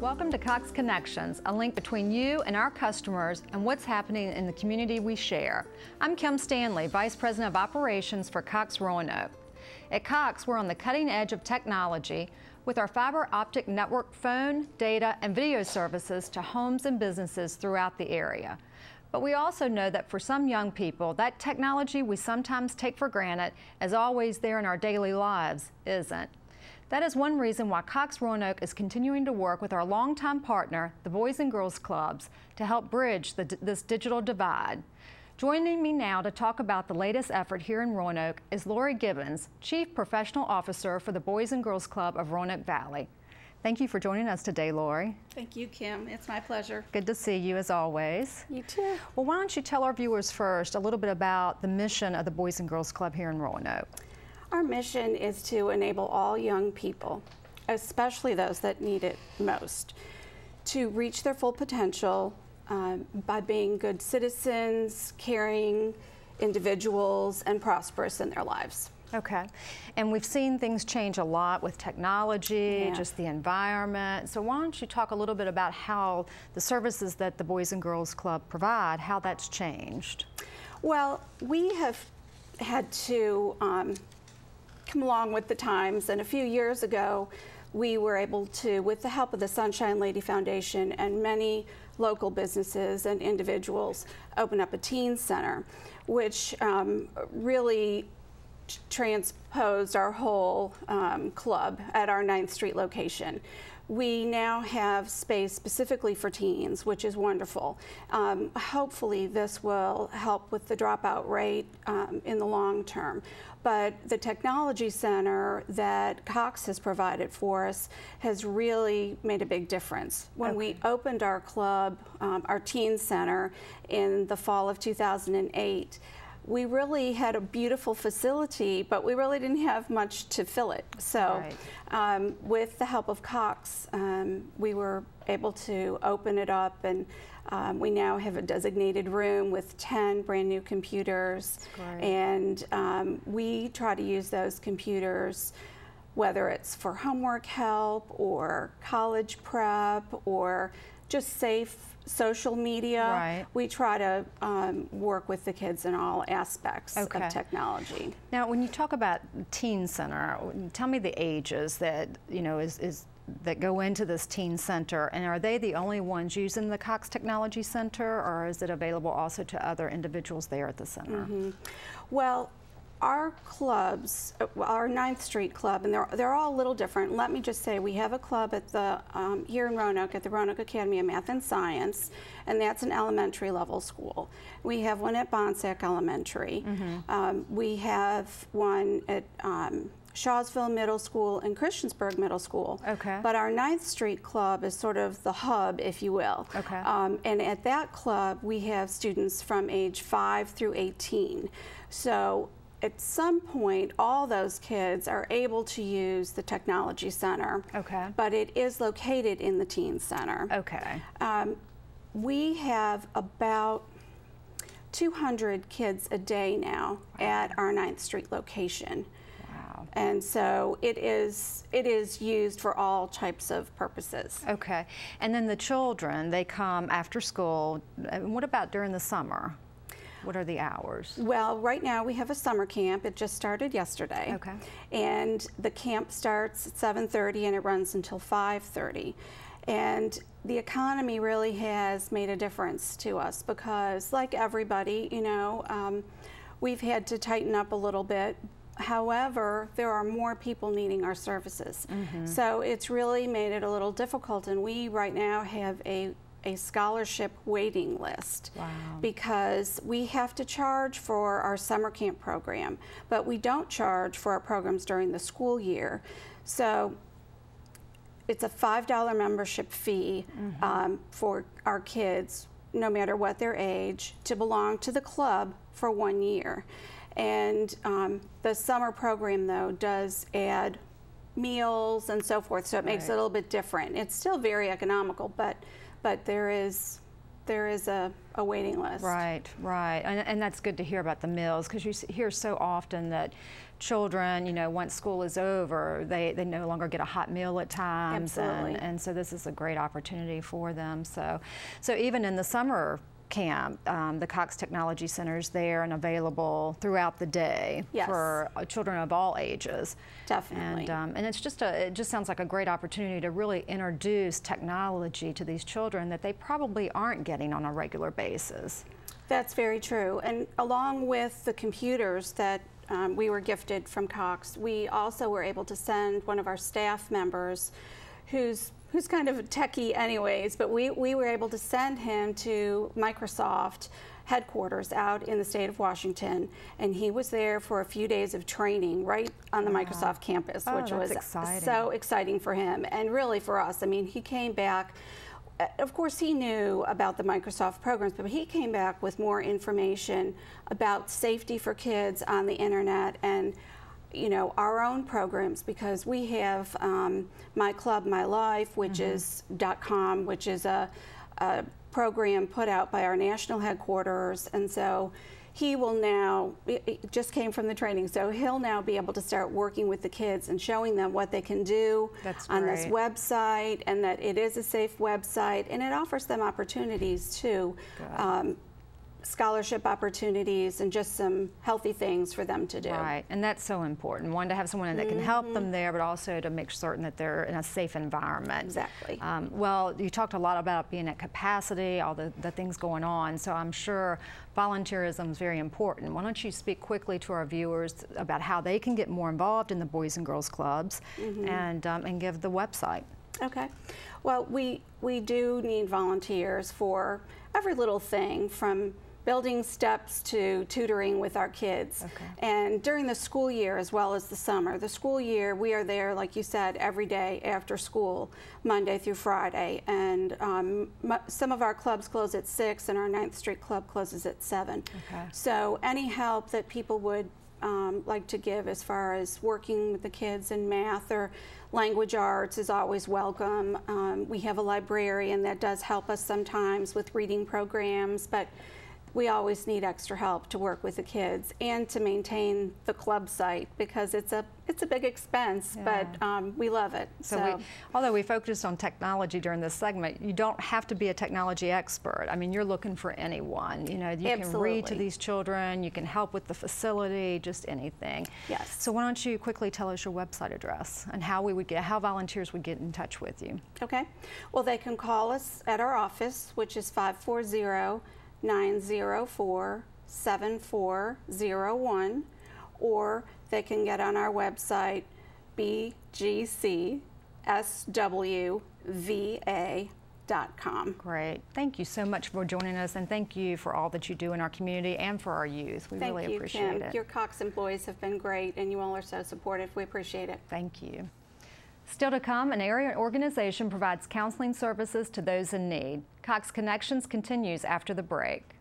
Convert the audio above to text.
Welcome to Cox Connections, a link between you and our customers and what's happening in the community we share. I'm Kim Stanley, Vice President of Operations for Cox Roanoke. At Cox, we're on the cutting edge of technology with our fiber optic network phone, data, and video services to homes and businesses throughout the area. But we also know that for some young people, that technology we sometimes take for granted as always there in our daily lives isn't. That is one reason why Cox Roanoke is continuing to work with our longtime partner, the Boys and Girls Clubs, to help bridge this digital divide. Joining me now to talk about the latest effort here in Roanoke is Lori Gibbons, Chief Professional Officer for the Boys and Girls Club of Roanoke Valley. Thank you for joining us today, Lori. Thank you, Kim. It's my pleasure. Good to see you as always. You too. Well, why don't you tell our viewers first a little bit about the mission of the Boys and Girls Club here in Roanoke? Our mission is to enable all young people, especially those that need it most, to reach their full potential by being good citizens, caring individuals, and prosperous in their lives. Okay. And we've seen things change a lot with technology, Yeah. just the environment. So why don't you talk a little bit about how the services that the Boys and Girls Club provide, how that's changed? Well, we have had to come along with the times, and a few years ago we were able to, with the help of the Sunshine Lady Foundation and many local businesses and individuals, open up a teen center, which really transposed our whole club at our 9th Street location. We now have space specifically for teens, which is wonderful. Hopefully this will help with the dropout rate in the long term. But the technology center that Cox has provided for us has really made a big difference. When we opened our club, our teen center, in the fall of 2008, we really had a beautiful facility, but we really didn't have much to fill it. So with the help of Cox, we were able to open it up, and we now have a designated room with 10 brand new computers. And we try to use those computers, whether it's for homework help or college prep or just safe social media. We try to work with the kids in all aspects of technology. Now, when you talk about teen center, tell me the ages that that go into this teen center, and are they the only ones using the Cox Technology Center, or is it available also to other individuals there at the center? Well, our clubs, our 9th Street Club, and they're all a little different. Let me just say, we have a club at the here in Roanoke at the Roanoke Academy of Math and Science, and that's an elementary level school. We have one at Bonsack Elementary. We have one at Shawsville Middle School and Christiansburg Middle School. But our 9th Street Club is sort of the hub, if you will. And at that club, we have students from age 5 through 18. So at some point, all those kids are able to use the technology center, but it is located in the teen center. We have about 200 kids a day now at our 9th Street location. And so it is used for all types of purposes. And then the children, they come after school. What about during the summer? What are the hours? Well, right now we have a summer camp. It just started yesterday. And the camp starts at 7:30 and it runs until 5:30. And the economy really has made a difference to us because, like everybody, we've had to tighten up a little bit. However, there are more people needing our services. So it's really made it a little difficult, and we right now have a scholarship waiting list because we have to charge for our summer camp program, but we don't charge for our programs during the school year. So it's a $5 membership fee for our kids, no matter what their age, to belong to the club for 1 year. And the summer program, though, does add meals and so forth, so it makes it a little bit different. It's still very economical, but there is there is a waiting list. Right, right. And that's good to hear about the meals, because you hear so often that children, you know, once school is over, they no longer get a hot meal at times. Absolutely. And so this is a great opportunity for them. So even in the summer camp, the Cox Technology Center is there and available throughout the day. Yes. For children of all ages. Definitely. And it's it just sounds like a great opportunity to really introduce technology to these children that they probably aren't getting on a regular basis. That's very true. And along with the computers that we were gifted from Cox, we also were able to send one of our staff members who's kind of a techie anyways, but we were able to send him to Microsoft headquarters out in the state of Washington, and he was there for a few days of training right on the Microsoft campus, which was so exciting for him and really for us. I mean, he came back, of course he knew about the Microsoft programs, but he came back with more information about safety for kids on the internet and, you know, our own programs, because we have My Club, My Life, which is .com, which is a program put out by our national headquarters, and so he will now, it just came from the training, so he'll now be able to start working with the kids and showing them what they can do on this website, and that it is a safe website, and it offers them opportunities too. Scholarship opportunities and just some healthy things for them to do. Right, and that's so important. One, to have someone that can help them there, but also to make certain that they're in a safe environment. Exactly. Well, you talked a lot about being at capacity, all the things going on, so I'm sure volunteerism is very important. Why don't you speak quickly to our viewers about how they can get more involved in the Boys and Girls Clubs and give the website. Okay. Well, we do need volunteers for every little thing, from building steps to tutoring with our kids. And during the school year as well as the summer. The school year, we are there, like you said, every day after school, Monday through Friday. And some of our clubs close at 6, and our 9th Street Club closes at 7. So any help that people would like to give as far as working with the kids in math or language arts is always welcome. We have a librarian that does help us sometimes with reading programs, but we always need extra help to work with the kids and to maintain the club site, because it's a big expense, but we love it. So although we focused on technology during this segment, you don't have to be a technology expert. I mean, you're looking for anyone. You know, you can read to these children, you can help with the facility, just anything. Yes. So why don't you quickly tell us your website address and how how volunteers would get in touch with you. Okay. Well, they can call us at our office, which is 540-904-7401, or they can get on our website, bgcswva.com. Great. Thank you so much for joining us, and thank you for all that you do in our community and for our youth. We really appreciate it. Your Cox employees have been great, and you all are so supportive. We appreciate it. Thank you. Still to come, an area organization provides counseling services to those in need. Cox Connections continues after the break.